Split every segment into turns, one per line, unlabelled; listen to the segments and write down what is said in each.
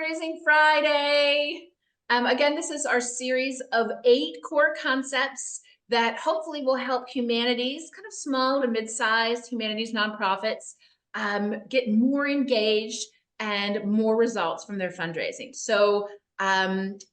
Fundraising Friday. Again, this is our series of 8 core concepts that hopefully will help humanities, kind of small to mid-sized humanities nonprofits, get more engaged and more results from their fundraising. So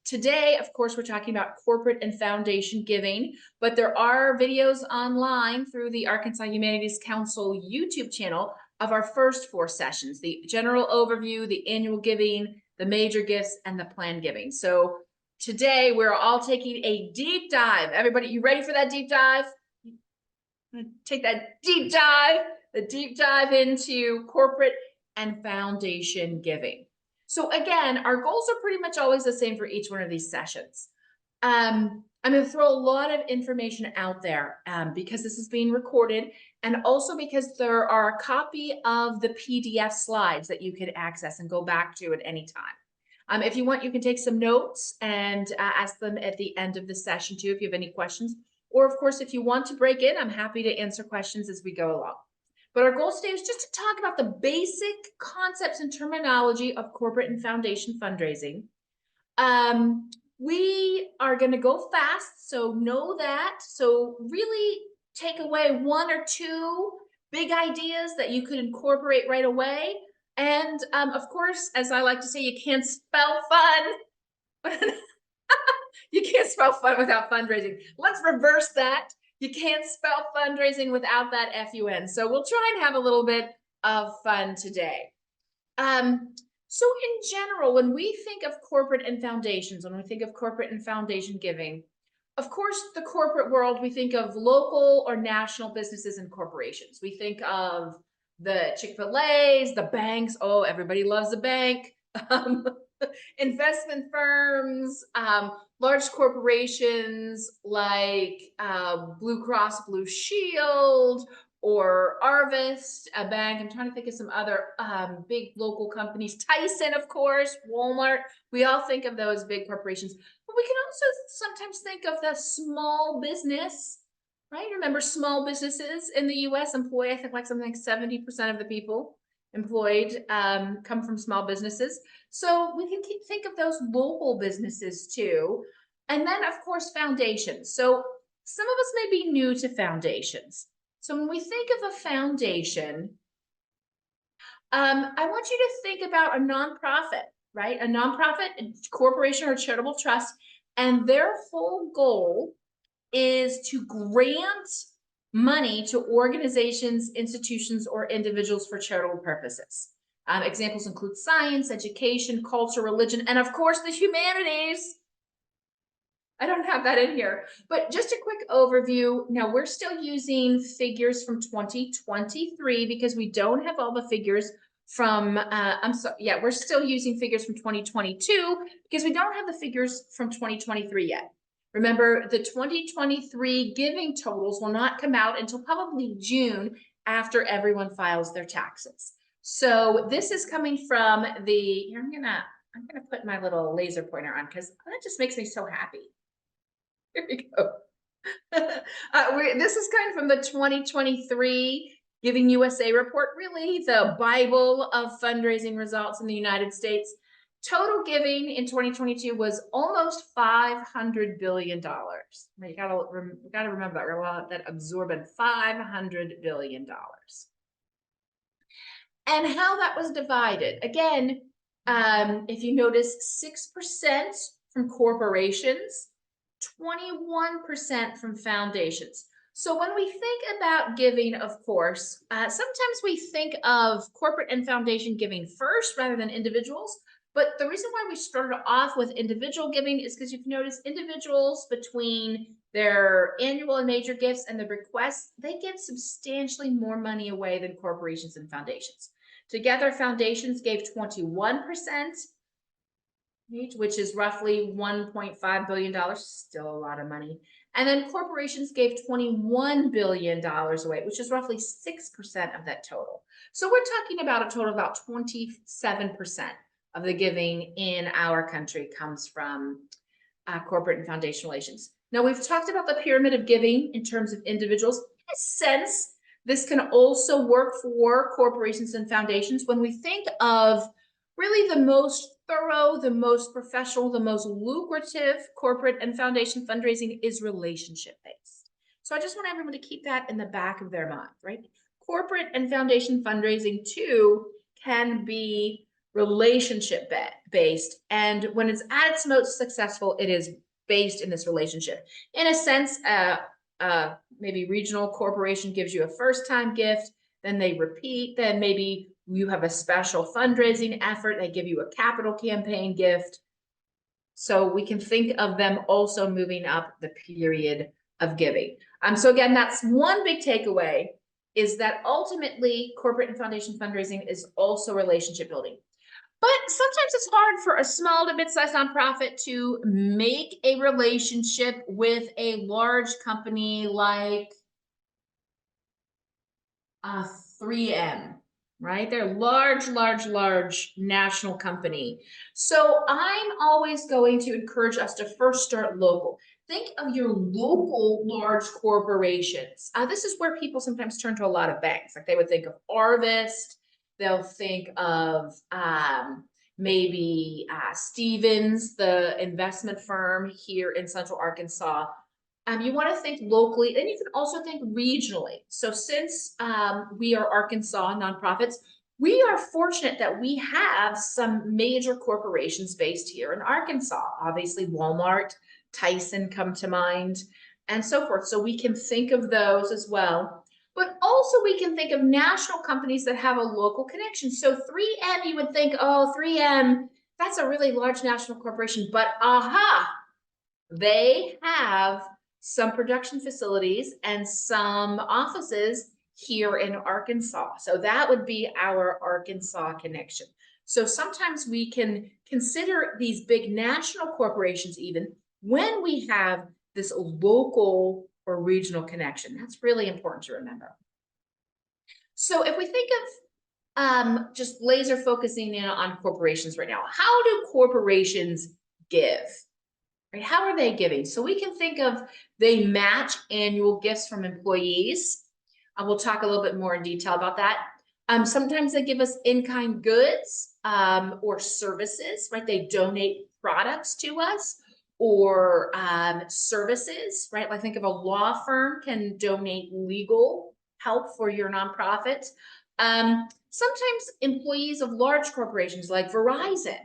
today, of course, we're talking about corporate and foundation giving, but there are videos online through the Arkansas Humanities Council YouTube channel of our first 4 sessions: the general overview, the annual giving, the major gifts, and the planned giving. So today we're all taking a deep dive. Everybody, you ready for that deep dive? Take that deep dive, the deep dive into corporate and foundation giving. So again, our goals are pretty much always the same for each one of these sessions. I'm going to throw a lot of information out there because this is being recorded, and also because there are a copy of the PDF slides that you can access and go back to at any time. If you want, you can take some notes and ask them at the end of the session too, if you have any questions. Or of course, if you want to break in, I'm happy to answer questions as we go along. But our goal today is just to talk about the basic concepts and terminology of corporate and foundation fundraising. We are going to go fast, so know that. So really take away 1 or 2 big ideas that you could incorporate right away. And of course, as I like to say, you can't spell fun. You can't spell fun without fundraising. Let's reverse that. You can't spell fundraising without that F-U-N. So we'll try and have a little bit of fun today. So in general, when we think of corporate and foundations, when we think of corporate and foundation giving, of course, the corporate world, we think of local or national businesses and corporations. We think of the Chick-fil-A's, the banks. Oh, everybody loves a bank. Investment firms, large corporations like Blue Cross Blue Shield or Arvest, a bank. I'm trying to think of some other big local companies. Tyson, of course, Walmart. We all think of those big corporations, but we can also sometimes think of the small business, right? Remember, small businesses in the U.S. employ, I think, like something like 70% of the people employed come from small businesses. So we can think of those local businesses too. And then, of course, foundations. So some of us may be new to foundations. So when we think of a foundation, I want you to think about a nonprofit, right? A nonprofit, a corporation, or charitable trust, and their whole goal is to grant money to organizations, institutions, or individuals for charitable purposes. Examples include science, education, culture, religion, and of course the humanities. I don't have that in here, but just a quick overview. Now we're still using figures from 2023 because we don't have all the figures from, we're still using figures from 2022 because we don't have the figures from 2023 yet. Remember, the 2023 giving totals will not come out until probably June after everyone files their taxes. So this is coming from the, I'm gonna put my little laser pointer on because that just makes me so happy. Here we go. This is coming from the 2023 Giving USA report, really the Bible of fundraising results in the United States. Total giving in 2022 was almost $500 billion. You gotta remember that. We're allowed that absorbent $500 billion. And how that was divided. Again, if you notice, 6% from corporations, 21% from foundations. So when we think about giving, of course, sometimes we think of corporate and foundation giving first rather than individuals. But the reason why we started off with individual giving is because you've noticed individuals, between their annual and major gifts and the requests, they give substantially more money away than corporations and foundations. Together, foundations gave 21%, which is roughly $1.5 billion, still a lot of money. And then corporations gave $21 billion away, which is roughly 6% of that total. So we're talking about a total of about 27% of the giving in our country comes from corporate and foundation relations. Now, we've talked about the pyramid of giving in terms of individuals. In a sense, this can also work for corporations and foundations. When we think of really the most thorough, the most professional, the most lucrative corporate and foundation fundraising is relationship based. So I just want everyone to keep that in the back of their mind, right? Corporate and foundation fundraising too can be relationship based. And when it's at its most successful, it is based in this relationship. In a sense, maybe regional corporation gives you a first time gift, then they repeat, then maybe you have a special fundraising effort, they give you a capital campaign gift. So we can think of them also moving up the period of giving. So again, that's one big takeaway, is that ultimately corporate and foundation fundraising is also relationship building. But sometimes it's hard for a small to mid-sized nonprofit to make a relationship with a large company like 3M, right? They're large national company. So I'm always going to encourage us to first start local. Think of your local large corporations. This is where people sometimes turn to a lot of banks. Like they would think of Harvest, they'll think of maybe Stevens, the investment firm here in Central Arkansas. You want to think locally, and you can also think regionally. So since we are Arkansas nonprofits, we are fortunate that we have some major corporations based here in Arkansas. Obviously, Walmart, Tyson come to mind, and so forth. So we can think of those as well. But also we can think of national companies that have a local connection. So 3M, you would think, oh, 3M, that's a really large national corporation, but they have some production facilities and some offices here in Arkansas. So that would be our Arkansas connection. So sometimes we can consider these big national corporations even when we have this local or regional connection. That's really important to remember. So if we think of just laser focusing in on corporations right now, how do corporations give? Right? How are they giving? So we can think of, they match annual gifts from employees. We'll talk a little bit more in detail about that. Sometimes they give us in-kind goods or services, right? They donate products to us or services, right? Like think of a law firm can donate legal help for your nonprofit. Sometimes employees of large corporations like Verizon,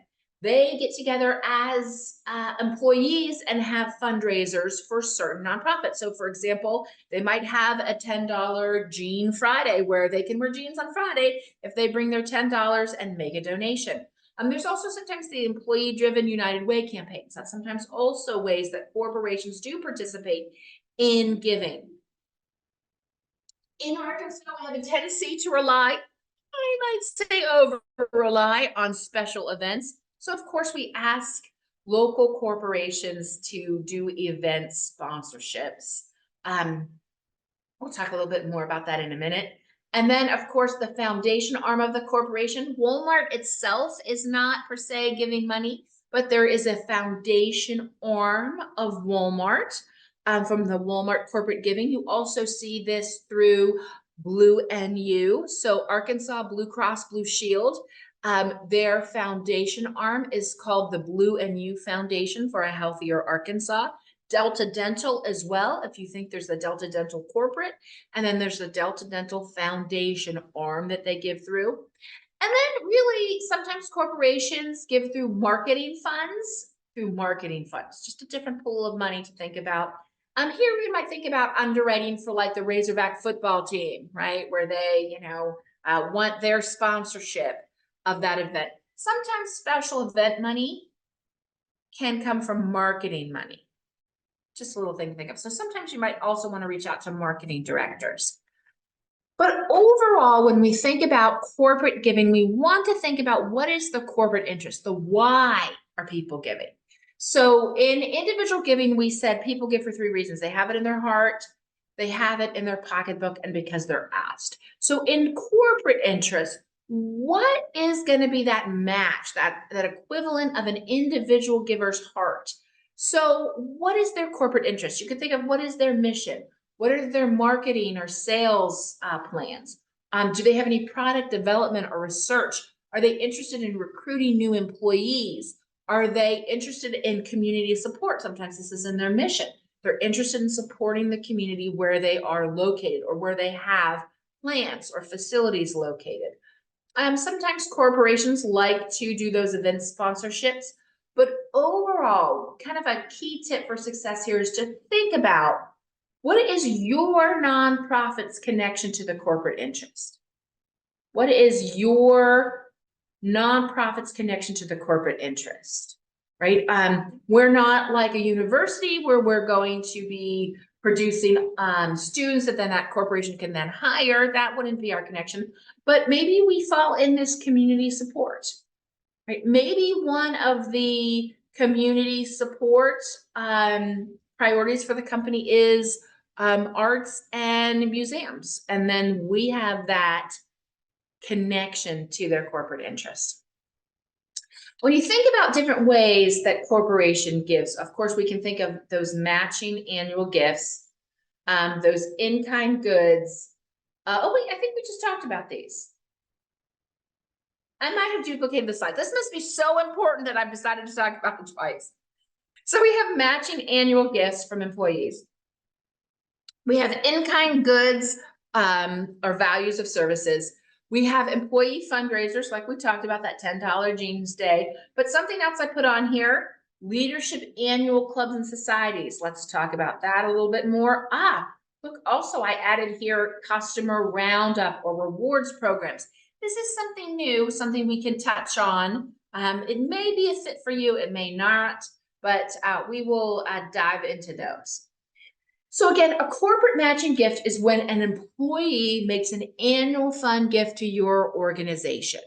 they get together as employees and have fundraisers for certain nonprofits. So for example, they might have a $10 Jean Friday where they can wear jeans on Friday if they bring their $10 and make a donation. There's also sometimes the employee-driven United Way campaigns. That's sometimes also ways that corporations do participate in giving. In Arkansas, we have a tendency to rely, I might say over-rely on special events. So of course we ask local corporations to do event sponsorships. We'll talk a little bit more about that in a minute. And then of course the foundation arm of the corporation, Walmart itself is not per se giving money, but there is a foundation arm of Walmart from the Walmart corporate giving. You also see this through Blue NU. So Arkansas Blue Cross Blue Shield. Their foundation arm is called the Blue NU Foundation for a Healthier Arkansas. Delta Dental as well, if you think there's the Delta Dental corporate, and then there's the Delta Dental Foundation arm that they give through. And then really sometimes corporations give through marketing funds, just a different pool of money to think about. Here we might think about underwriting for like the Razorback football team, right? Where they, want their sponsorship of that event. Sometimes special event money can come from marketing money. Just a little thing to think of. So sometimes you might also want to reach out to marketing directors. But overall, when we think about corporate giving, we want to think about what is the corporate interest, the why are people giving? So in individual giving, we said people give for 3 reasons. They have it in their heart, they have it in their pocketbook, and because they're asked. So in corporate interest, what is going to be that match, that equivalent of an individual giver's heart? So what is their corporate interest? You can think of what is their mission? What are their marketing or sales plans? Do they have any product development or research? Are they interested in recruiting new employees? Are they interested in community support? Sometimes this is in their mission. They're interested in supporting the community where they are located or where they have plants or facilities located. Sometimes corporations like to do those event sponsorships, but overall, kind of a key tip for success here is to think about what is your nonprofit's connection to the corporate interest? What is your nonprofit's connection to the corporate interest, right? We're not like a university where we're going to be producing students that then that corporation can then hire. That wouldn't be our connection. But maybe we fall in this community support, right? Maybe one of the community support priorities for the company is arts and museums. And then we have that connection to their corporate interest. When you think about different ways that corporation gives, of course, we can think of those matching annual gifts, those in-kind goods. Oh, wait, I think we just talked about these. I might have duplicated the slide. This must be so important that I've decided to talk about it twice. So we have matching annual gifts from employees. We have in-kind goods or values of services. We have employee fundraisers, like we talked about, that $10 Jeans Day. But something else I put on here, leadership annual clubs and societies. Let's talk about that a little bit more. Look, also I added here customer roundup or rewards programs. This is something new, something we can touch on. It may be a fit for you, it may not, but we will dive into those. So again, a corporate matching gift is when an employee makes an annual fund gift to your organization.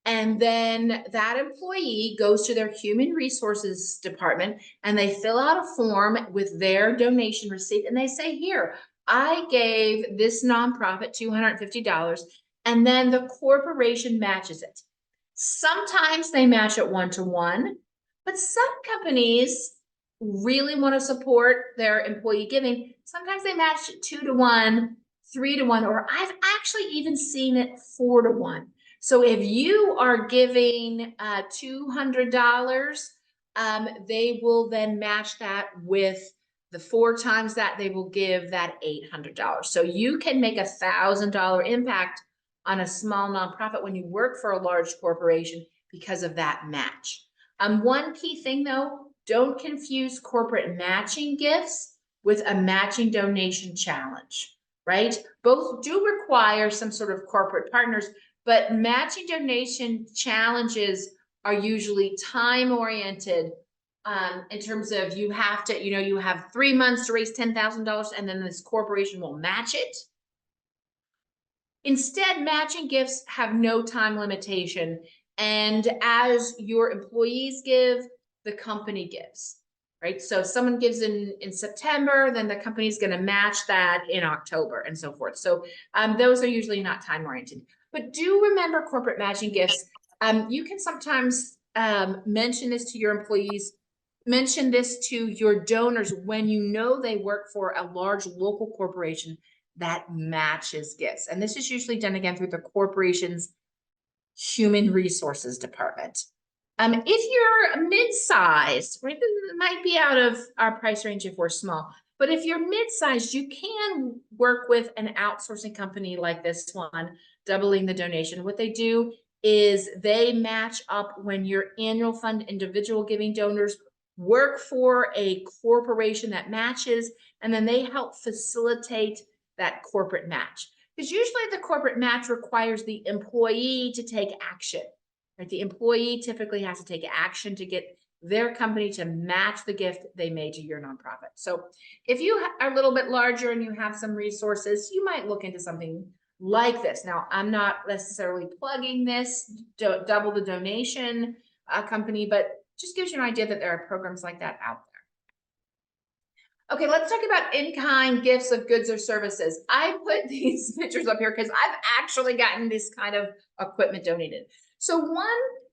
And then that employee goes to their human resources department and they fill out a form with their donation receipt and they say, here, I gave this nonprofit $250 and then the corporation matches it. Sometimes they match it 1-to-1, but some companies really want to support their employee giving. Sometimes they match it 2-to-1, 3-to-1, or I've actually even seen it 4-to-1. So if you are giving $200, they will then match that with the 4 times that they will give that $800. So you can make $1,000 impact on a small nonprofit when you work for a large corporation because of that match. One key thing though, don't confuse corporate matching gifts with a matching donation challenge, right? Both do require some sort of corporate partners, but matching donation challenges are usually time-oriented in terms of you have to, you have 3 months to raise $10,000 and then this corporation will match it. Instead, matching gifts have no time limitation. And as your employees give, the company gives, right? So if someone gives in September, then the company's going to match that in October and so forth. So those are usually not time oriented. But do remember corporate matching gifts. You can sometimes mention this to your employees, mention this to your donors when you know they work for a large local corporation that matches gifts. And this is usually done again through the corporation's human resources department. If you're mid-sized, right, it might be out of our price range if we're small, but if you're mid-sized, you can work with an outsourcing company like this one, Doubling the Donation. What they do is they match up when your annual fund individual giving donors work for a corporation that matches, and then they help facilitate that corporate match. Because usually the corporate match requires the employee to take action. Right? The employee typically has to take action to get their company to match the gift they made to your nonprofit. So if you are a little bit larger and you have some resources, you might look into something like this. Now, I'm not necessarily plugging this Double the Donation company, but just gives you an idea that there are programs like that out there. Okay, let's talk about in-kind gifts of goods or services. I put these pictures up here because I've actually gotten this kind of equipment donated. So one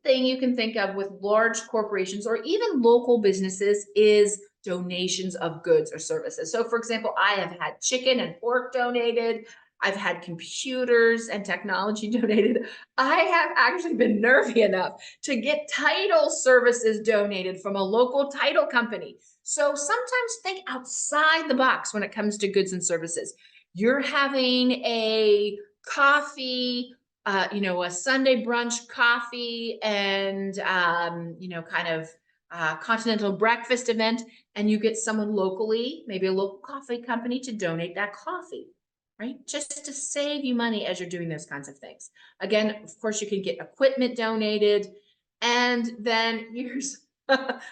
thing you can think of with large corporations or even local businesses is donations of goods or services. So for example, I have had chicken and pork donated. I've had computers and technology donated. I have actually been nervy enough to get title services donated from a local title company. So sometimes think outside the box when it comes to goods and services. You're having a coffee, a Sunday brunch coffee and, kind of continental breakfast event, and you get someone locally, maybe a local coffee company, to donate that coffee, right? Just to save you money as you're doing those kinds of things. Again, of course, you can get equipment donated. And then here's,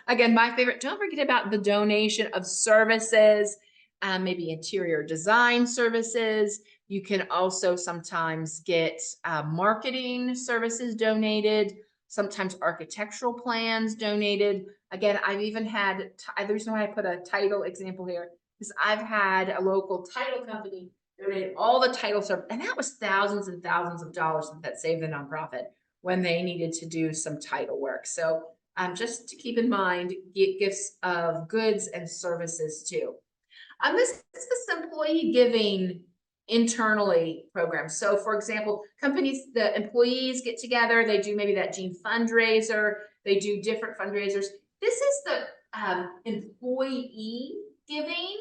again, my favorite, don't forget about the donation of services, maybe interior design services. You can also sometimes get marketing services donated, sometimes architectural plans donated. Again, I've even had, the reason why I put a title example here is I've had a local title company donate all the title service, and that was thousands and thousands of dollars that saved the nonprofit when they needed to do some title work. So just to keep in mind, gifts of goods and services too. This is this employee giving internally program. So for example, the employees get together, they do maybe that Jean fundraiser, they do different fundraisers. This is the employee giving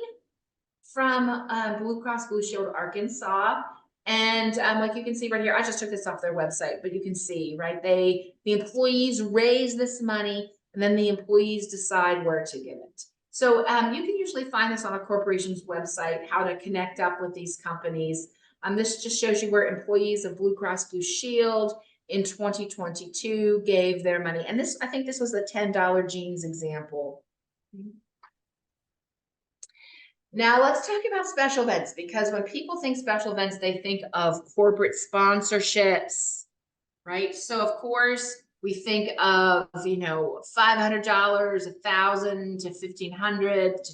from Blue Cross Blue Shield Arkansas. And like you can see right here, I just took this off their website, but you can see, right? The employees raise this money and then the employees decide where to give it. So you can usually find this on a corporation's website, how to connect up with these companies. This just shows you where employees of Blue Cross Blue Shield in 2022 gave their money. And this, I think this was a $10 jeans example. Now let's talk about special events, because when people think special events, they think of corporate sponsorships, right? So of course we think of, $500, $1,000 to $1,500 to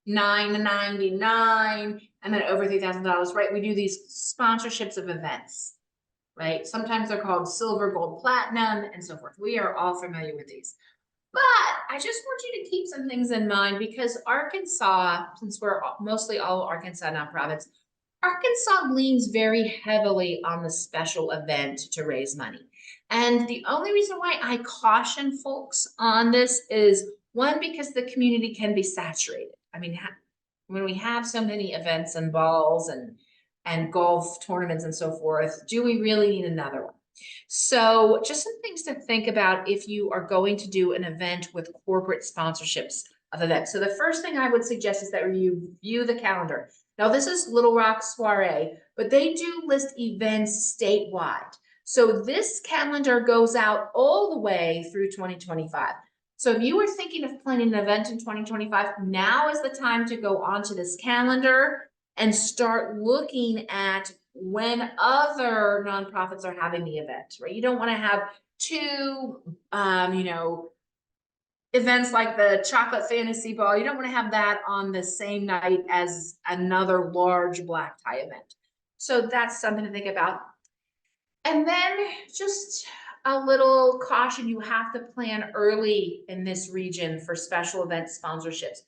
$29.99, and then over $3,000, right? We do these sponsorships of events, right? Sometimes they're called silver, gold, platinum, and so forth. We are all familiar with these. But I just want you to keep some things in mind, because Arkansas, since we're mostly all Arkansas nonprofits, Arkansas leans very heavily on the special event to raise money. And the only reason why I caution folks on this is, one, because the community can be saturated. I mean, when we have so many events and balls and golf tournaments and so forth, do we really need another one? So just some things to think about if you are going to do an event with corporate sponsorships of events. So the first thing I would suggest is that you view the calendar. Now this is Little Rock Soiree, but they do list events statewide. So this calendar goes out all the way through 2025. So if you were thinking of planning an event in 2025, now is the time to go onto this calendar and start looking at when other nonprofits are having the event, right? You don't want to have two, events like the Chocolate Fantasy Ball. You don't want to have that on the same night as another large black tie event. So that's something to think about. And then just a little caution, you have to plan early in this region for special event sponsorships.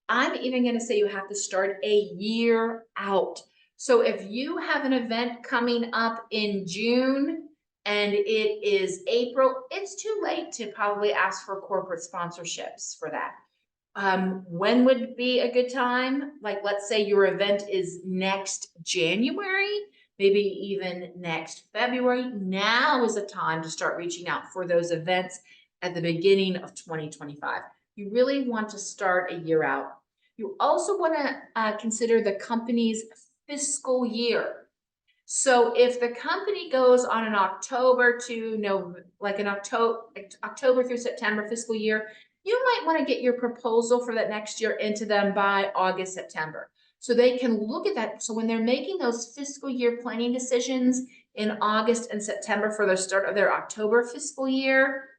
I'm even going to say you have to start a year out. So if you have an event coming up in June and it is April, it's too late to probably ask for corporate sponsorships for that. When would be a good time? Like, let's say your event is next January, maybe even next February. Now is the time to start reaching out for those events at the beginning of 2025. You really want to start a year out. You also want to consider the company's fiscal year. So if the company goes on an October through September fiscal year, you might want to get your proposal for that next year into them by August, September. So they can look at that. So when they're making those fiscal year planning decisions in August and September for the start of their October fiscal year,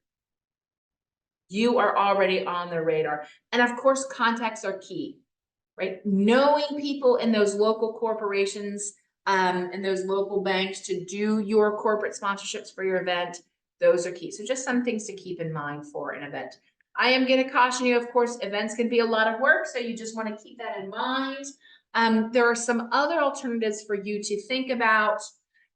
you are already on their radar. And of course, contacts are key, right? Knowing people in those local corporations and those local banks to do your corporate sponsorships for your event, those are key. So just some things to keep in mind for an event. I am going to caution you, of course, events can be a lot of work, so you just want to keep that in mind. There are some other alternatives for you to think about,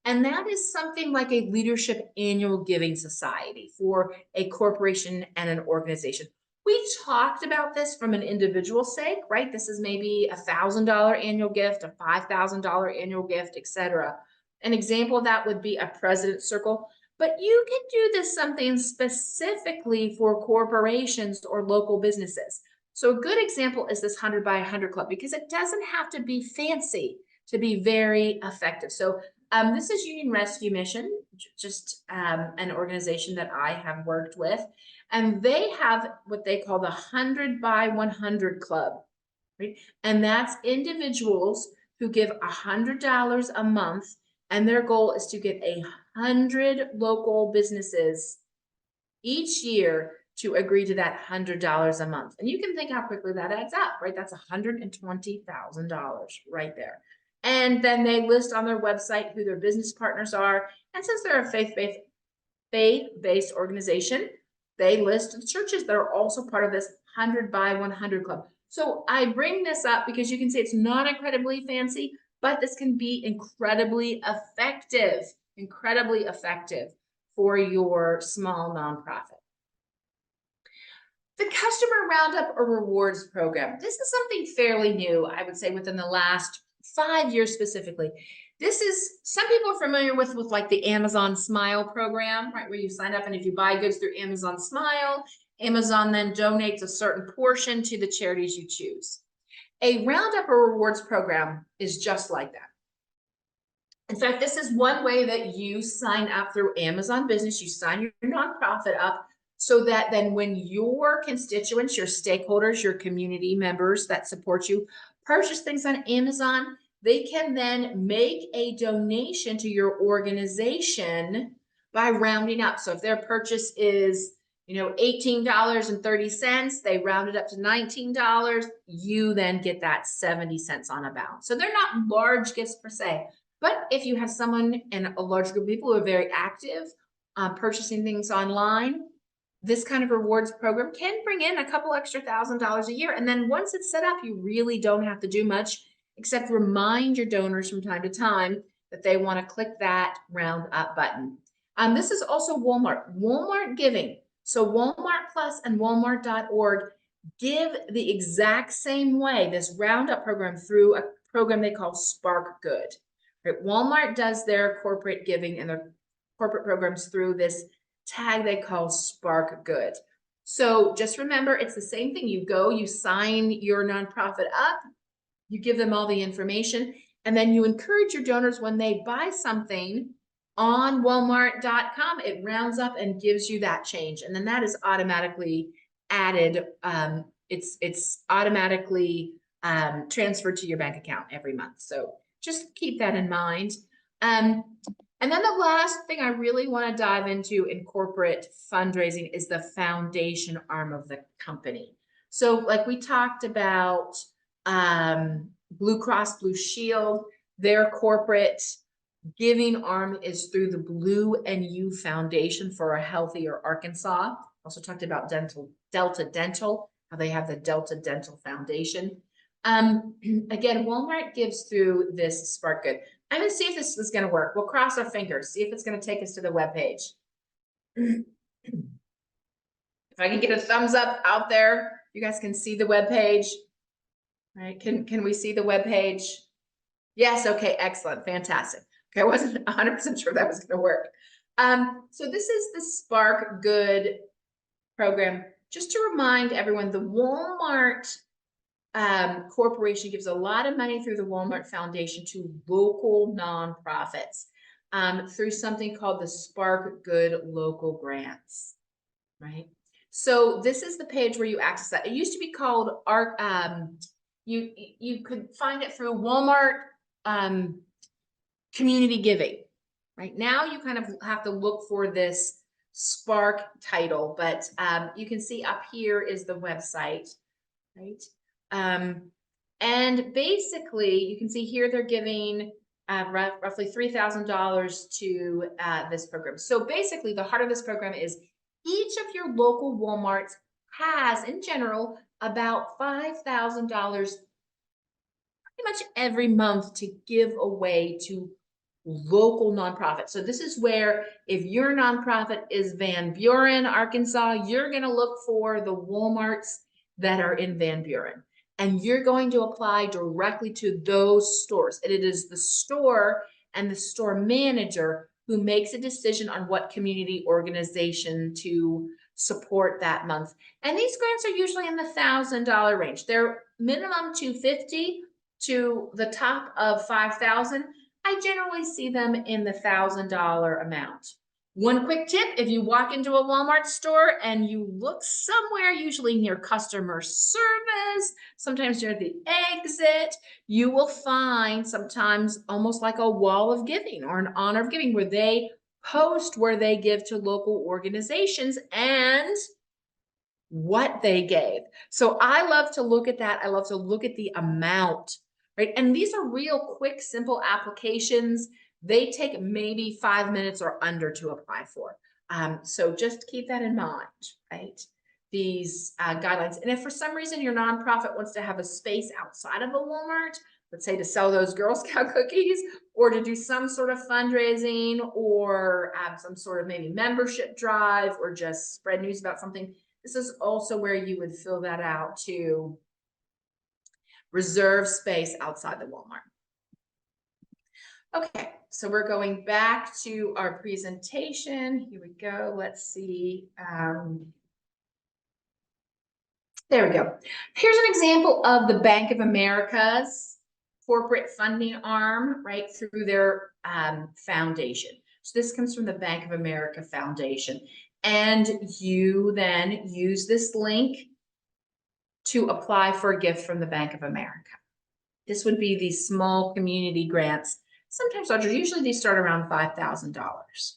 and that is something like a leadership annual giving society for a corporation and an organization. We talked about this from an individual sake, right? This is maybe $1,000 annual gift, a $5,000 annual gift, etc. An example of that would be a president's circle, but you can do this something specifically for corporations or local businesses. So a good example is this 100 by 100 club, because it doesn't have to be fancy to be very effective. So this is Union Rescue Mission, just an organization that I have worked with. And they have what they call the 100 by 100 club, right? And that's individuals who give $100 a month, and their goal is to get 100 local businesses each year to agree to that $100 a month. And you can think how quickly that adds up, right? That's $120,000 right there. And then they list on their website who their business partners are. And since they're a faith-based organization, they list the churches that are also part of this 100 by 100 club. So I bring this up because you can see it's not incredibly fancy, but this can be incredibly effective for your small nonprofit. The customer roundup or rewards program. This is something fairly new, I would say, within the last 5 years specifically. This is, some people are familiar with like the Amazon Smile program, right? Where you sign up and if you buy goods through Amazon Smile, Amazon then donates a certain portion to the charities you choose. A roundup or rewards program is just like that. In fact, this is one way that you sign up through Amazon Business. You sign your nonprofit up so that then when your constituents, your stakeholders, your community members that support you purchase things on Amazon, they can then make a donation to your organization by rounding up. So if their purchase is, $18.30, they round it up to $19, you then get that 70 cents on a balance. So they're not large gifts per se, but if you have someone and a large group of people who are very active purchasing things online, this kind of rewards program can bring in a couple extra $1,000s a year. And then once it's set up, you really don't have to do much except remind your donors from time to time that they want to click that round up button. This is also Walmart Giving. So Walmart Plus and Walmart.org give the exact same way, this roundup program, through a program they call Spark Good. Right? Walmart does their corporate giving and their corporate programs through this tag they call Spark Good. So just remember, it's the same thing. You go, you sign your nonprofit up, you give them all the information, and then you encourage your donors when they buy something on Walmart.com, it rounds up and gives you that change. And then that is automatically added. It's automatically transferred to your bank account every month. So just keep that in mind. And then the last thing I really want to dive into in corporate fundraising is the foundation arm of the company. So like we talked about Blue Cross Blue Shield, their corporate giving arm is through the Blue and You Foundation for a Healthier Arkansas. Also talked about Delta Dental, how they have the Delta Dental Foundation. Again, Walmart gives through this Spark Good. I'm going to see if this is going to work. We'll cross our fingers, see if it's going to take us to the web page. If I can get a thumbs up out there, you guys can see the web page. Right? Can we see the web page? Yes. Okay. Excellent. Fantastic. Okay. I wasn't 100% sure that was going to work. So this is the Spark Good program. Just to remind everyone, the Walmart Corporation gives a lot of money through the Walmart Foundation to local nonprofits through something called the Spark Good Local Grants, right? So this is the page where you access that. It used to be called you could find it through Walmart Community Giving. Right now, you kind of have to look for this Spark title, but you can see up here is the website, right? And basically, you can see here they're giving roughly $3,000 to this program. So basically, the heart of this program is each of your local Walmarts has, in general, about $5,000 pretty much every month to give away to local nonprofits. So this is where if your nonprofit is Van Buren, Arkansas, you're going to look for the Walmarts that are in Van Buren. And you're going to apply directly to those stores. And it is the store and the store manager who makes a decision on what community organization to support that month. And these grants are usually in the $1,000 range. They're minimum $250 to the top of $5,000. I generally see them in the $1,000 amount. One quick tip, if you walk into a Walmart store and you look somewhere, usually near customer service, sometimes near the exit, you will find sometimes almost like a wall of giving or an honor of giving where they post where they give to local organizations and what they gave. So I love to look at that. I love to look at the amount, right? And these are real quick, simple applications. They take maybe 5 minutes or under to apply for. So just keep that in mind, right? These guidelines. And if for some reason your nonprofit wants to have a space outside of a Walmart, let's say to sell those Girl Scout cookies or to do some sort of fundraising or some sort of maybe membership drive or just spread news about something, this is also where you would fill that out to reserve space outside the Walmart. Okay, so we're going back to our presentation. Here we go. Let's see. There we go. Here's an example of the Bank of America's corporate funding arm, right, through their foundation. So this comes from the Bank of America Foundation. And you then use this link to apply for a gift from the Bank of America. This would be these small community grants. Sometimes larger, usually these start around $5,000.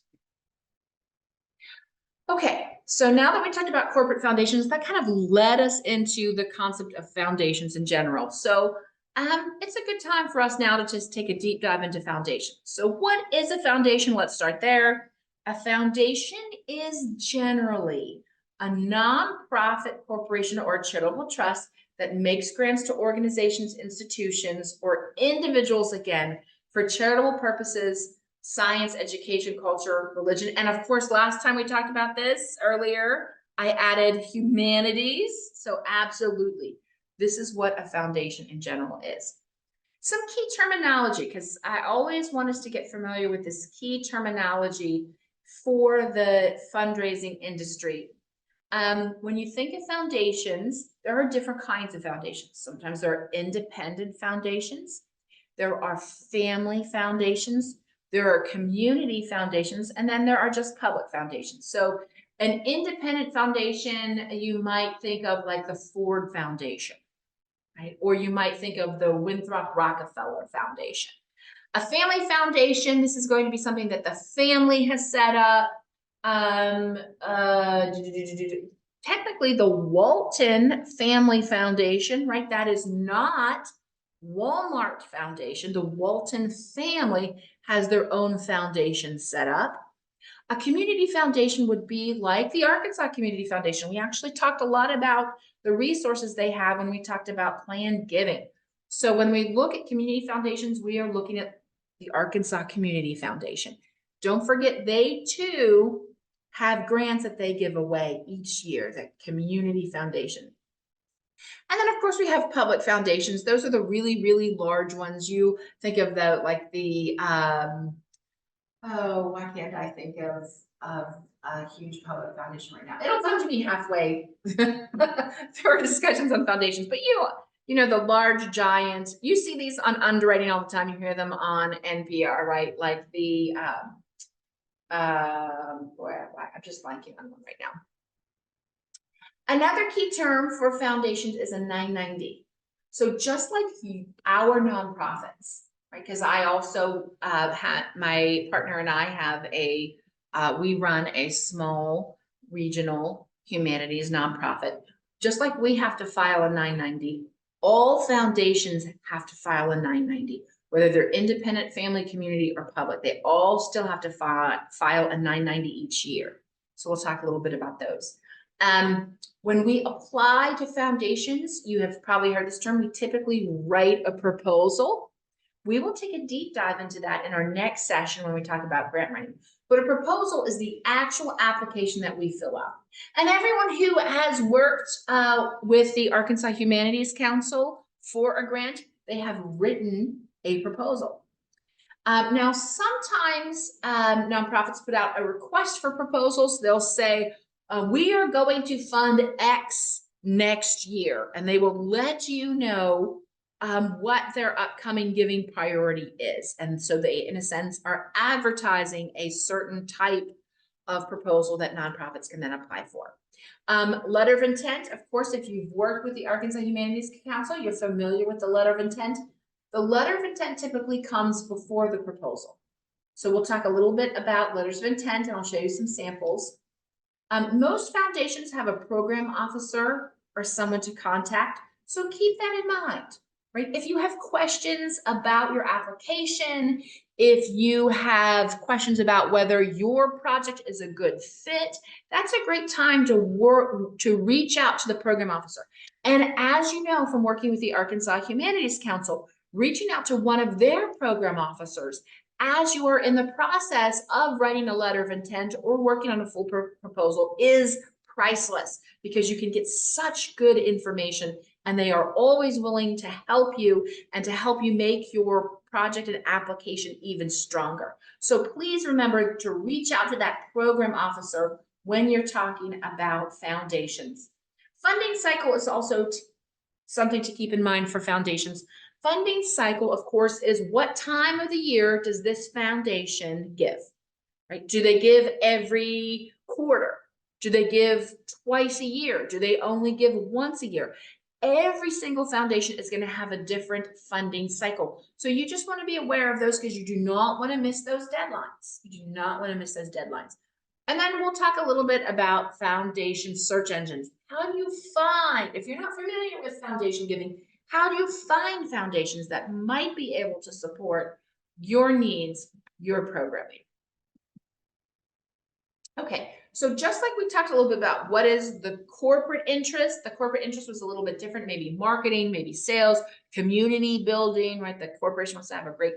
Okay, so now that we talked about corporate foundations, that kind of led us into the concept of foundations in general. So it's a good time for us now to just take a deep dive into foundations. So what is a foundation? Let's start there. A foundation is generally a nonprofit corporation or a charitable trust that makes grants to organizations, institutions, or individuals, again, for charitable purposes, science, education, culture, religion. And of course, last time we talked about this earlier, I added humanities. So absolutely, this is what a foundation in general is. Some key terminology, because I always want us to get familiar with this key terminology for the fundraising industry. When you think of foundations, there are different kinds of foundations. Sometimes there are independent foundations. There are family foundations, there are community foundations, and then there are just public foundations. So an independent foundation, you might think of like the Ford Foundation, right? Or you might think of the Winthrop Rockefeller Foundation. A family foundation, this is going to be something that the family has set up. Technically the Walton Family Foundation, right? That is not Walmart Foundation. The Walton family has their own foundation set up. A community foundation would be like the Arkansas Community Foundation. We actually talked a lot about the resources they have when we talked about planned giving. So when we look at community foundations, we are looking at the Arkansas Community Foundation. Don't forget, they too have grants that they give away each year, the Community Foundation. And then, of course, we have public foundations. Those are the really, really large ones. You think of the, like the, oh, why can't I think of a huge public foundation right now? It'll come to me halfway through our discussions on foundations, but you know, the large giant, you see these on Underwriting all the time. You hear them on NPR, right? Like the, boy, I'm just blanking on one right now. Another key term for foundations is a 990. So just like our nonprofits, right? Because I also had, my partner and I have a, we run a small regional humanities nonprofit. Just like we have to file a 990, all foundations have to file a 990, whether they're independent, family, community, or public. They all still have to file a 990 each year. So we'll talk a little bit about those. When we apply to foundations, you have probably heard this term, we typically write a proposal. We will take a deep dive into that in our next session when we talk about grant writing. But a proposal is the actual application that we fill out. And everyone who has worked with the Arkansas Humanities Council for a grant, they have written a proposal. Now, sometimes nonprofits put out a request for proposals. They'll say, we are going to fund X next year, and they will let you know what their upcoming giving priority is. And so they, in a sense, are advertising a certain type of proposal that nonprofits can then apply for. Letter of intent, of course, if you've worked with the Arkansas Humanities Council, you're familiar with the letter of intent. The letter of intent typically comes before the proposal. So we'll talk a little bit about letters of intent, and I'll show you some samples. Most foundations have a program officer or someone to contact, so keep that in mind, right? If you have questions about your application, if you have questions about whether your project is a good fit, that's a great time to reach out to the program officer. And as you know from working with the Arkansas Humanities Council, reaching out to one of their program officers as you are in the process of writing a letter of intent or working on a full proposal is priceless, because you can get such good information, and they are always willing to help you and to help you make your project and application even stronger. So please remember to reach out to that program officer when you're talking about foundations. Funding cycle is also something to keep in mind for foundations. Funding cycle, of course, is what time of the year does this foundation give, right? Do they give every quarter? Do they give twice a year? Do they only give once a year? Every single foundation is going to have a different funding cycle. So you just want to be aware of those, because you do not want to miss those deadlines. You do not want to miss those deadlines. And then we'll talk a little bit about foundation search engines. How do you find, if you're not familiar with foundation giving, how do you find foundations that might be able to support your needs, your programming? Okay, so just like we talked a little bit about what is the corporate interest was a little bit different, maybe marketing, maybe sales, community building, right? The corporation wants to have a great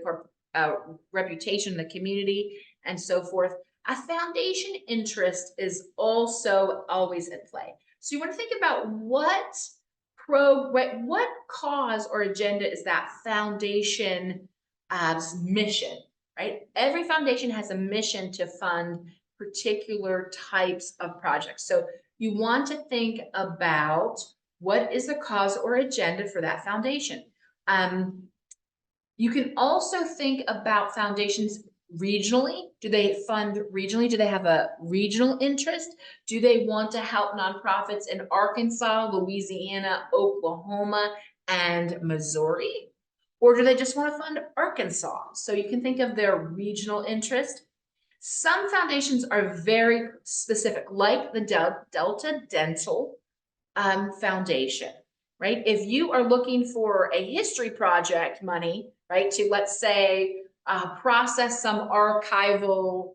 reputation in the community and so forth. A foundation interest is also always at play. So you want to think about what cause or agenda is that foundation mission, right? Every foundation has a mission to fund particular types of projects. So you want to think about what is the cause or agenda for that foundation. You can also think about foundations regionally. Do they fund regionally? Do they have a regional interest? Do they want to help nonprofits in Arkansas, Louisiana, Oklahoma, and Missouri? Or do they just want to fund Arkansas? So you can think of their regional interest. Some foundations are very specific, like the Delta Dental Foundation, right? If you are looking for a history project money, right, to, let's say, process some archival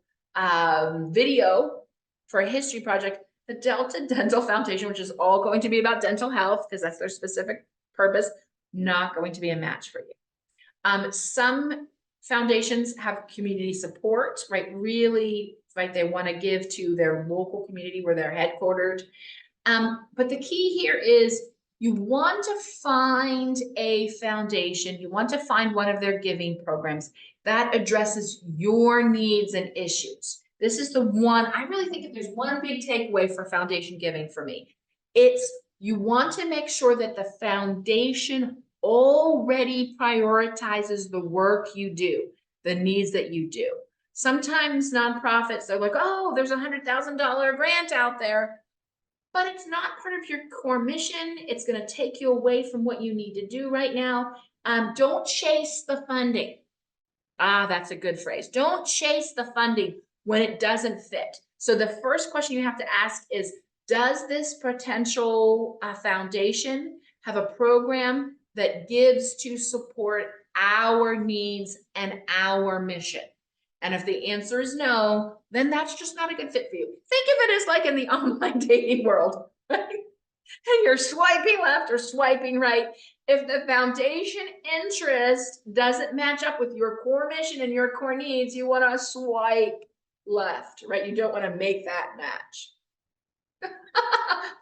video for a history project, the Delta Dental Foundation, which is all going to be about dental health, because that's their specific purpose, not going to be a match for you. Some foundations have community support, right? Really, right? They want to give to their local community where they're headquartered. But the key here is you want to find a foundation, you want to find one of their giving programs that addresses your needs and issues. This is the one, I really think if there's one big takeaway for foundation giving for me, it's you want to make sure that the foundation already prioritizes the work you do, the needs that you do. Sometimes nonprofits, they're like, oh, there's $100,000 grant out there, but it's not part of your core mission. It's going to take you away from what you need to do right now. Don't chase the funding. That's a good phrase. Don't chase the funding when it doesn't fit. So the first question you have to ask is, does this potential foundation have a program that gives to support our needs and our mission? And if the answer is no, then that's just not a good fit for you. Think of it as like in the online dating world, right? And you're swiping left or swiping right. If the foundation interest doesn't match up with your core mission and your core needs, you want to swipe left, right? You don't want to make that match.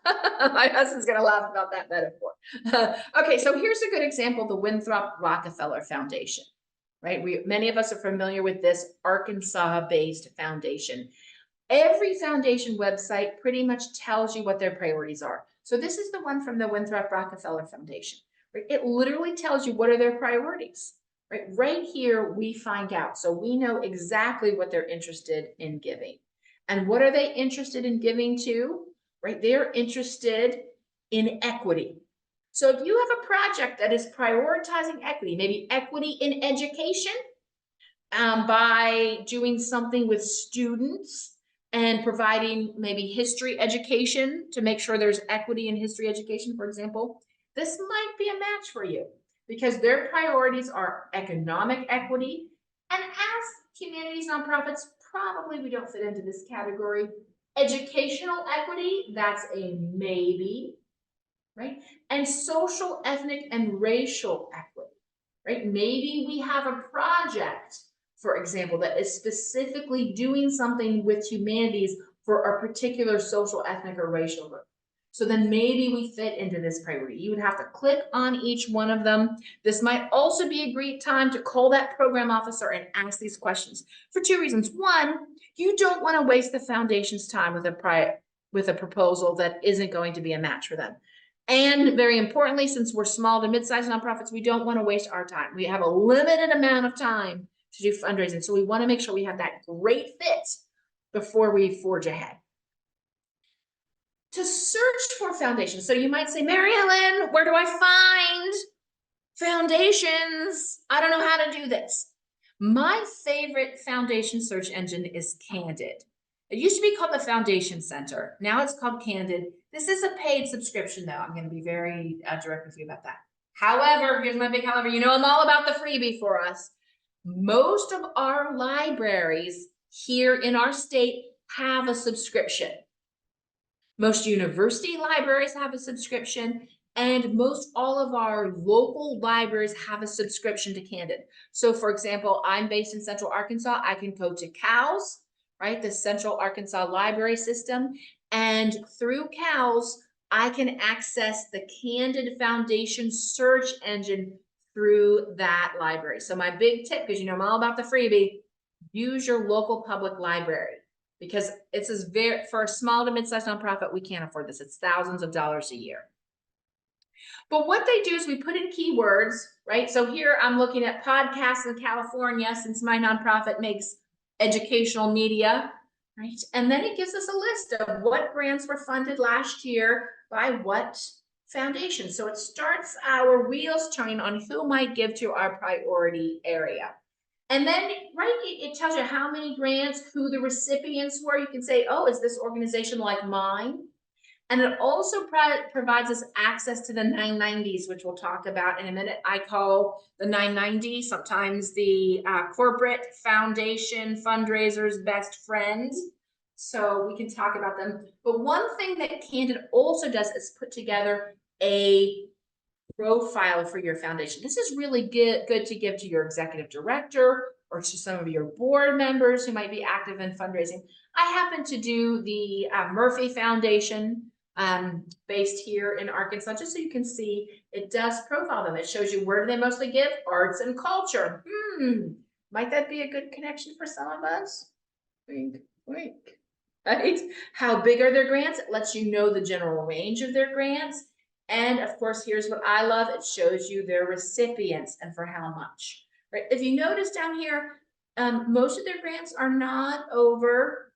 My husband's going to laugh about that metaphor. Okay, so here's a good example, the Winthrop Rockefeller Foundation, right? Many of us are familiar with this Arkansas-based foundation. Every foundation website pretty much tells you what their priorities are. So this is the one from the Winthrop Rockefeller Foundation, right? It literally tells you what are their priorities, right? Right here, we find out. So we know exactly what they're interested in giving. And what are they interested in giving to, right? They're interested in equity. So if you have a project that is prioritizing equity, maybe equity in education, by doing something with students, and providing maybe history education to make sure there's equity in history education, for example, this might be a match for you because their priorities are economic equity. And as humanities nonprofits, probably we don't fit into this category. Educational equity, that's a maybe, right? And social, ethnic, and racial equity, right? Maybe we have a project, for example, that is specifically doing something with humanities for a particular social, ethnic, or racial group. So then maybe we fit into this priority. You would have to click on each one of them. This might also be a great time to call that program officer and ask these questions for two reasons. One, you don't want to waste the foundation's time with a proposal that isn't going to be a match for them. And very importantly, since we're small to mid-sized nonprofits, we don't want to waste our time. We have a limited amount of time to do fundraising. So we want to make sure we have that great fit before we forge ahead. To search for foundations. So you might say, Mary Ellen, where do I find foundations? I don't know how to do this. My favorite foundation search engine is Candid. It used to be called the Foundation Center. Now it's called Candid. This is a paid subscription, though. I'm going to be very direct with you about that. However, here's my big however. You know I'm all about the freebie for us. Most of our libraries here in our state have a subscription. Most university libraries have a subscription, and most all of our local libraries have a subscription to Candid. So for example, I'm based in Central Arkansas. I can go to CALS, right? The Central Arkansas Library System. And through CALS, I can access the Candid Foundation search engine through that library. So my big tip, because you know I'm all about the freebie, use your local public library. Because it's for a small to mid-sized nonprofit, we can't afford this. It's thousands of dollars a year. But what they do is we put in keywords, right? So here I'm looking at podcasts in California, since my nonprofit makes educational media, right? And then it gives us a list of what grants were funded last year by what foundation. So it starts our wheels turning on who might give to our priority area. And then, right, it tells you how many grants, who the recipients were. You can say, oh, is this organization like mine? And it also provides us access to the 990s, which we'll talk about in a minute. I call the 990 sometimes the corporate foundation fundraisers best friends. So we can talk about them. But one thing that Candid also does is put together a profile for your foundation. This is really good to give to your executive director or to some of your board members who might be active in fundraising. I happen to do the Murphy Foundation based here in Arkansas, just so you can see it does profile them. It shows you where do they mostly give? Arts and culture. Might that be a good connection for some of us? Wink, wink. Right? How big are their grants? It lets you know the general range of their grants. And of course, here's what I love. It shows you their recipients and for how much, right? If you notice down here, most of their grants are not over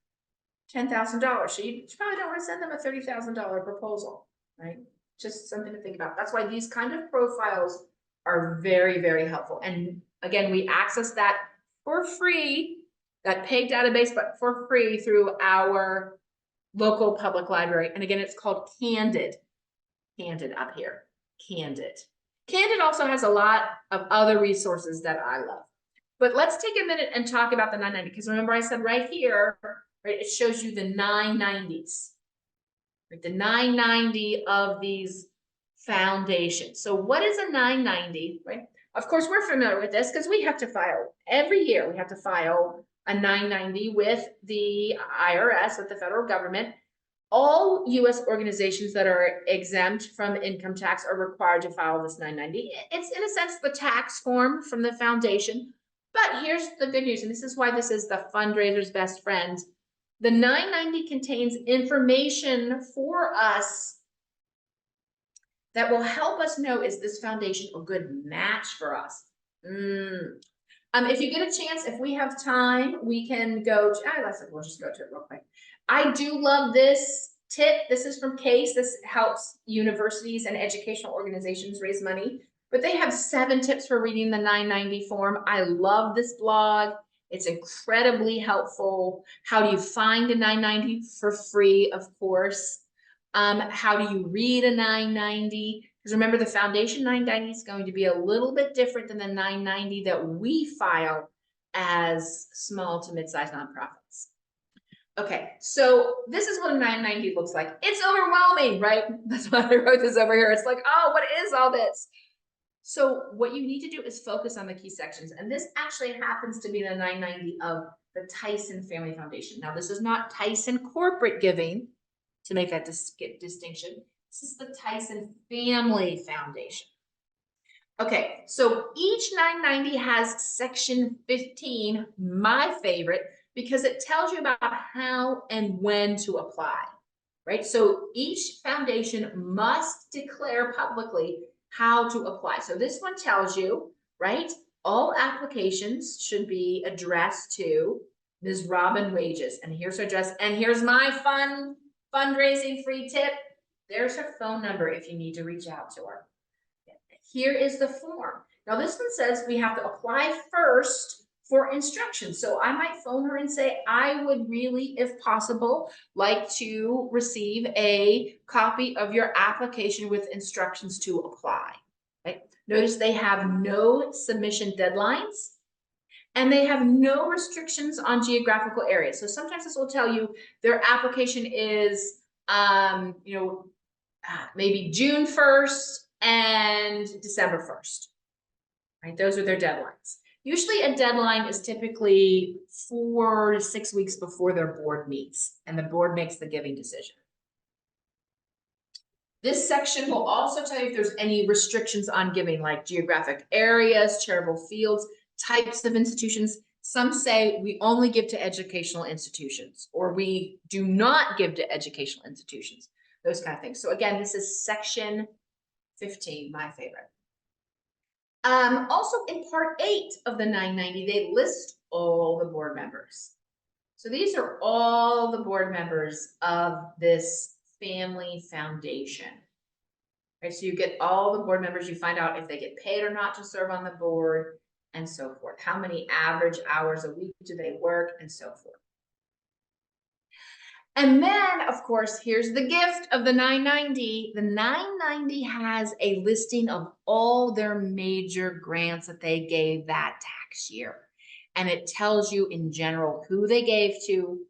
$10,000. So you probably don't want to send them a $30,000 proposal, right? Just something to think about. That's why these kind of profiles are very, very helpful. And again, we access that for free, that paid database, but for free through our local public library. And again, it's called Candid. Candid up here, Candid. Candid also has a lot of other resources that I love. But let's take a minute and talk about the 990, because remember I said right here, right, it shows you the 990s, right, the 990 of these foundations. So what is a 990, right? Of course, we're familiar with this because we have to file every year. We have to file a 990 with the IRS, with the federal government. All U.S. organizations that are exempt from income tax are required to file this 990. It's in a sense the tax form from the foundation. But here's the good news, and this is why this is the fundraiser's best friend. The 990 contains information for us that will help us know, is this foundation a good match for us? If you get a chance, if we have time, we can go to, we'll just go to it real quick. I do love this tip. This is from CASE. This helps universities and educational organizations raise money, but they have 7 tips for reading the 990 form. I love this blog. It's incredibly helpful. How do you find a 990 for free, of course? How do you read a 990? Because remember, the foundation 990 is going to be a little bit different than the 990 that we file as small to mid-sized nonprofits. Okay, so this is what a 990 looks like. It's overwhelming, right? That's why I wrote this over here. It's like, oh, what is all this? So what you need to do is focus on the key sections. And this actually happens to be the 990 of the Tyson Family Foundation. Now, this is not Tyson Corporate Giving, to make that distinction. This is the Tyson Family Foundation. Okay, so each 990 has section 15, my favorite, because it tells you about how and when to apply, right? So each foundation must declare publicly how to apply. So this one tells you, right? All applications should be addressed to Ms. Robin Wages. And here's her address. And here's my fundraising free tip. There's her phone number if you need to reach out to her. Here is the form. Now this one says we have to apply first for instructions. So I might phone her and say, I would really, if possible, like to receive a copy of your application with instructions to apply. Right? Notice they have no submission deadlines and they have no restrictions on geographical areas. So sometimes this will tell you their application is, maybe June 1st and December 1st, right? Those are their deadlines. Usually a deadline is typically 4 to 6 weeks before their board meets and the board makes the giving decision. This section will also tell you if there's any restrictions on giving, like geographic areas, charitable fields, types of institutions. Some say we only give to educational institutions, or we do not give to educational institutions, those kind of things. So again, this is section 15, my favorite. Also in part 8 of the 990, they list all the board members. So these are all the board members of this family foundation. Right, so you get all the board members, you find out if they get paid or not to serve on the board, and so forth. How many average hours a week do they work, and so forth. And then, of course, here's the gift of the 990. The 990 has a listing of all their major grants that they gave that tax year. And it tells you in general who they gave to,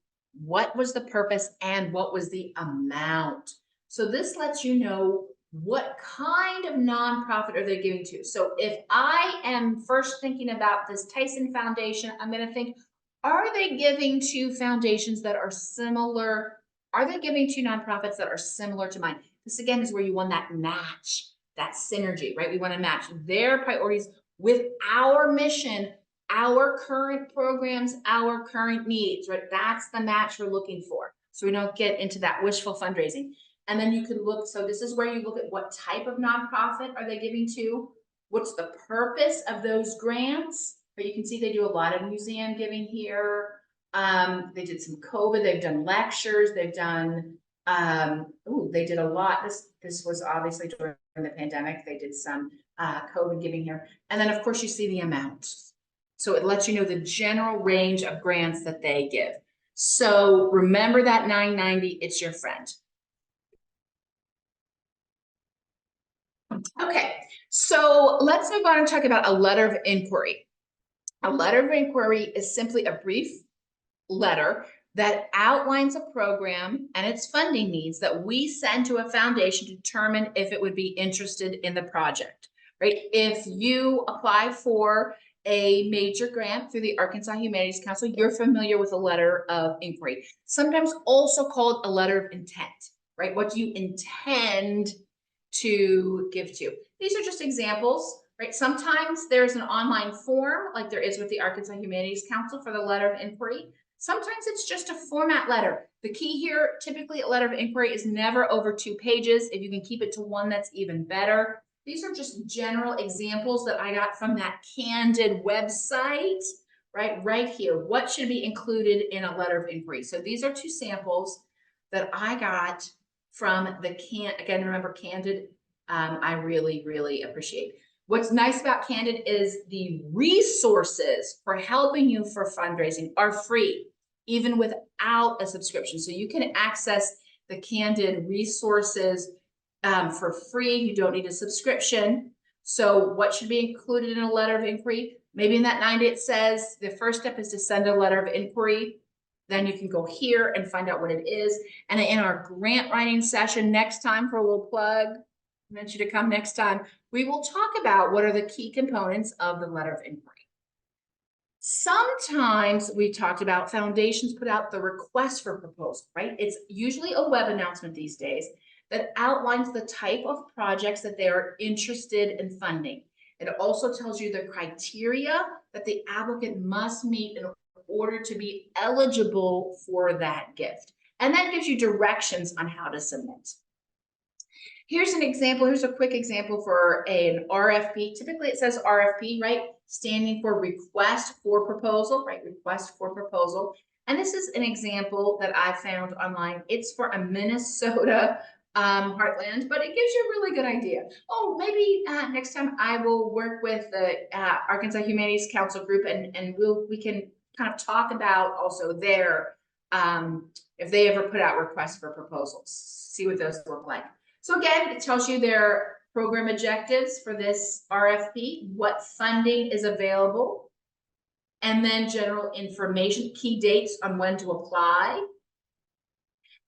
what was the purpose, and what was the amount. So this lets you know what kind of nonprofit are they giving to. So if I am first thinking about this Tyson Foundation, I'm going to think, are they giving to foundations that are similar? Are they giving to nonprofits that are similar to mine? This again is where you want that match, that synergy, right? We want to match their priorities with our mission, our current programs, our current needs, right? That's the match we're looking for. So we don't get into that wishful fundraising. And then you can look, so this is where you look at what type of nonprofit are they giving to? What's the purpose of those grants? But you can see they do a lot of museum giving here. They did some COVID, they've done lectures, they've done, they did a lot. This was obviously during the pandemic. They did some COVID giving here. And then of course you see the amount. So it lets you know the general range of grants that they give. So remember that 990, it's your friend. Okay, so let's move on and talk about a letter of inquiry. A letter of inquiry is simply a brief letter that outlines a program and its funding needs that we send to a foundation to determine if it would be interested in the project, right? If you apply for a major grant through the Arkansas Humanities Council, you're familiar with a letter of inquiry, sometimes also called a letter of intent, right? What do you intend to give to? These are just examples, right? Sometimes there's an online form like there is with the Arkansas Humanities Council for the letter of inquiry. Sometimes it's just a format letter. The key here, typically a letter of inquiry is never over 2 pages. If you can keep it to 1, that's even better. These are just general examples that I got from that Candid website, right here. What should be included in a letter of inquiry? So these are 2 samples that I got from the again, remember Candid, I really, really appreciate. What's nice about Candid is the resources for helping you for fundraising are free, even without a subscription. So you can access the Candid resources for free. You don't need a subscription. So what should be included in a letter of inquiry? Maybe in that 90 it says the first step is to send a letter of inquiry. Then you can go here and find out what it is. And in our grant writing session next time, for a little plug, I meant you to come next time, we will talk about what are the key components of the letter of inquiry. Sometimes we talked about foundations put out the request for proposal, right? It's usually a web announcement these days that outlines the type of projects that they are interested in funding. It also tells you the criteria that the applicant must meet in order to be eligible for that gift. And that gives you directions on how to submit. Here's an example. Here's a quick example for an RFP. Typically it says RFP, right? Standing for request for proposal, right? Request for proposal. And this is an example that I found online. It's for a Minnesota heartland, but it gives you a really good idea. Oh, maybe next time I will work with the Arkansas Humanities Council group and we can kind of talk about also their, if they ever put out requests for proposals, see what those look like. So again, it tells you their program objectives for this RFP, what funding is available, and then general information, key dates on when to apply.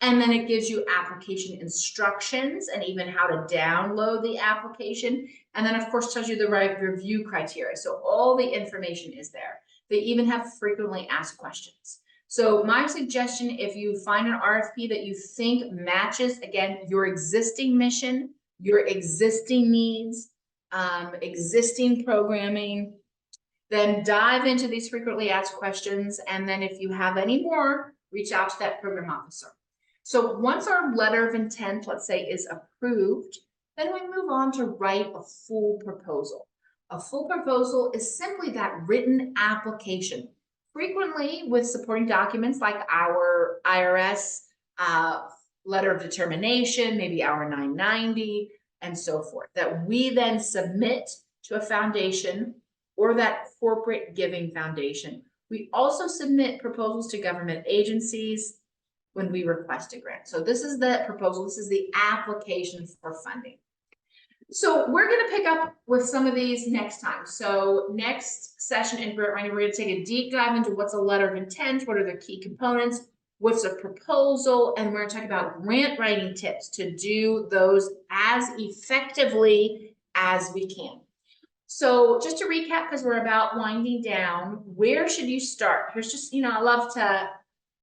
And then it gives you application instructions and even how to download the application. And then of course tells you the right review criteria. So all the information is there. They even have frequently asked questions. So my suggestion, if you find an RFP that you think matches, again, your existing mission, your existing needs, existing programming, then dive into these frequently asked questions. And then if you have any more, reach out to that program officer. So once our letter of intent, let's say, is approved, then we move on to write a full proposal. A full proposal is simply that written application, frequently with supporting documents like our IRS letter of determination, maybe our 990, and so forth, that we then submit to a foundation or that corporate giving foundation. We also submit proposals to government agencies when we request a grant. So this is the proposal, this is the application for funding. So we're going to pick up with some of these next time. So next session in grant writing, we're going to take a deep dive into what's a letter of intent, what are the key components, what's a proposal, and we're going to talk about grant writing tips to do those as effectively as we can. So just to recap, because we're about winding down, where should you start? Here's just, I love to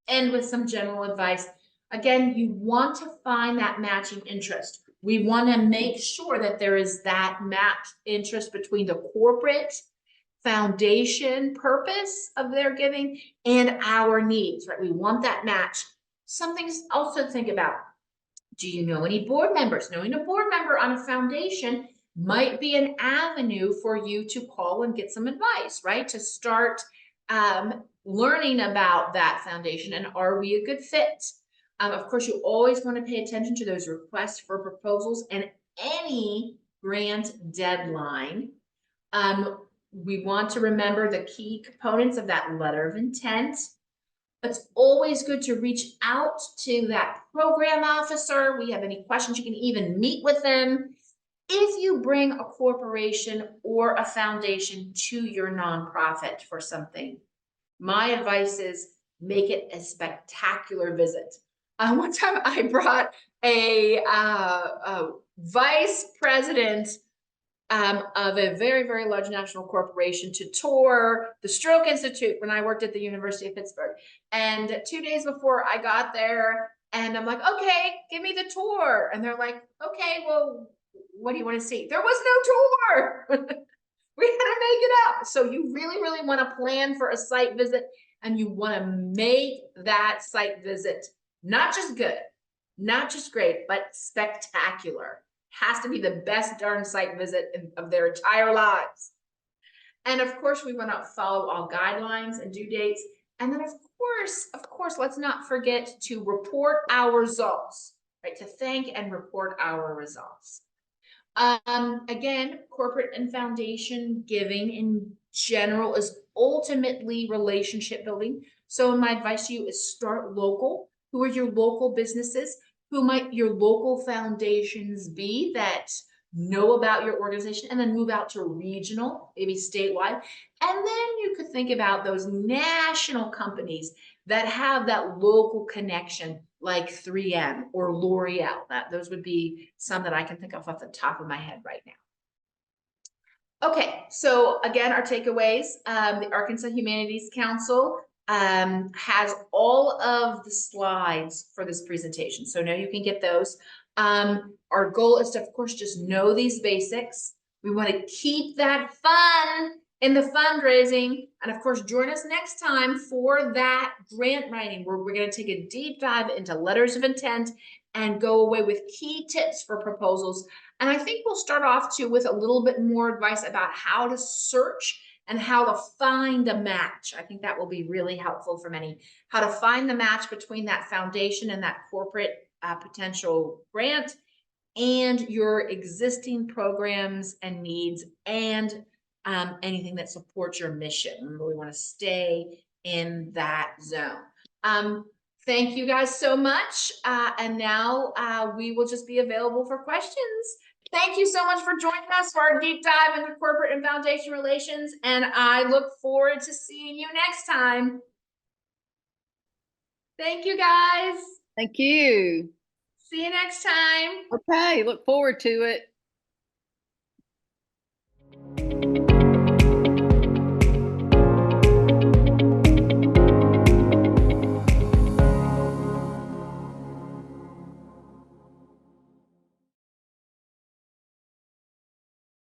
end with some general advice. Again, you want to find that matching interest. We want to make sure that there is that matched interest between the corporate foundation purpose of their giving and our needs, right? We want that match. Some things also to think about. Do you know any board members? Knowing a board member on a foundation might be an avenue for you to call and get some advice, right? To start learning about that foundation and are we a good fit? Of course, you always want to pay attention to those requests for proposals and any grant deadline. We want to remember the key components of that letter of intent. It's always good to reach out to that program officer. We have any questions, you can even meet with them. if you bring a corporation or a foundation to your nonprofit for something, my advice is make it a spectacular visit. One time I brought a vice president of a very, very large national corporation to tour the Stroke Institute when I worked at the University of Pittsburgh. And 2 days before I got there, and I'm like, okay, give me the tour. And they're like, okay, well, what do you want to see? There was no tour. We had to make it up. So you really, really want to plan for a site visit, and you want to make that site visit not just good, not just great, but spectacular. Has to be the best darn site visit of their entire lives. And of course, we want to follow all guidelines and due dates. And then of course, let's not forget to report our results, right? To thank and report our results. Again, corporate and foundation giving in general is ultimately relationship building. So my advice to you is start local. Who are your local businesses? Who might your local foundations be that know about your organization, and then move out to regional, maybe statewide. And then you could think about those national companies that have that local connection, like 3M or L'Oreal. Those would be some that I can think of off the top of my head right now. Okay, so again, our takeaways, the Arkansas Humanities Council has all of the slides for this presentation. So now you can get those. Our goal is to, of course, just know these basics. We want to keep that fun in the fundraising. And of course, join us next time for that grant writing, where we're going to take a deep dive into letters of intent and go away with key tips for proposals. And I think we'll start off too with a little bit more advice about how to search and how to find a match. I think that will be really helpful for many. How to find the match between that foundation and that corporate potential grant and your existing programs and needs, and anything that supports your mission. Remember, we want to stay in that zone. Thank you guys so much. And now we will just be available for questions. Thank you so much for joining us for our deep dive into corporate and foundation relations. And I look forward to seeing you next time. Thank you, guys.
Thank you.
See you next time.
Okay, look forward to it.